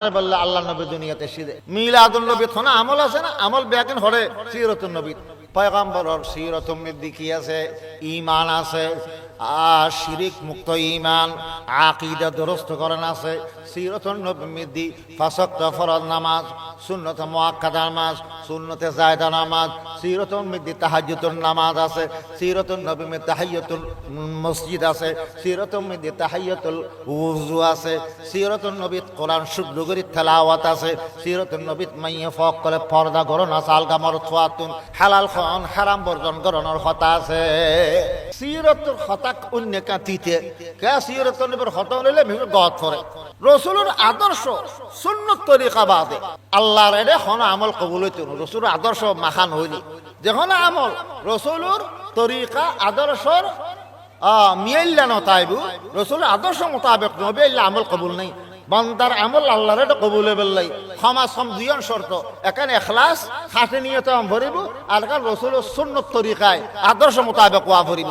বললে আল্লাহ নবী দুনিয়াতে এসেছে মিলাদুন নবী থনা আমল আছে না আমল ব্যাকেন হরে সিরাতুন নবী পয়গম্বরের সিরাতুন নবী কি আছে ঈমান আছে শিরিক মুক্ত ঈমান আকীদা দুরুস্ত করেন আছে সিরাতুন নবী ফাসাক্ত ফরজ নামাজ সুন্নত মুআক্কাদা নামাজ সুন্নতে জায়দা নামাজ সিরাতুন নবী তাহাজ্জুদুন নামাজ আছে সিরাতুন নবী তাহিয়াতুল মসজিদ আছে সিরাতুন নবী তাহিয়াতুল ওযু আছে সিরাতুন নবী কোরআন শুদ্ধ করে তেলাওয়াত আছে সিরাতুন নবী মাইয়া ফক করে পর্দা করন আসাল গামর থুয়াতুন হালাল খান হারাম বর্জন করনের কথা আছে সিরাতুল খতাক অন্য কাতিতে কে সিরাতুন নবীর খতা হইলে মিল গত করে রাসূলের আদর্শ সুন্নাত তরিকা বাদে আল্লাহর এর হন আমল কবুল হইতো রাসূলের আদর্শ মাখান হইলি যখন আমল রাসূলের তরিকা আদর্শর মিয়াইল্লানো তাইবু রাসূলের আদর্শ মোতাবেক নবী আমল কবুল নাই বান্দার আমল আল্লাহর এটা কবুল হইবেলাই ক্ষমা দুইজন শর্ত এখানে ইখলাস খাঁটি নিয়তে ভরিব আর রাসূলের সুন্নাত তরিকায় আদর্শ মোতাবেক ওয়া ভরিব।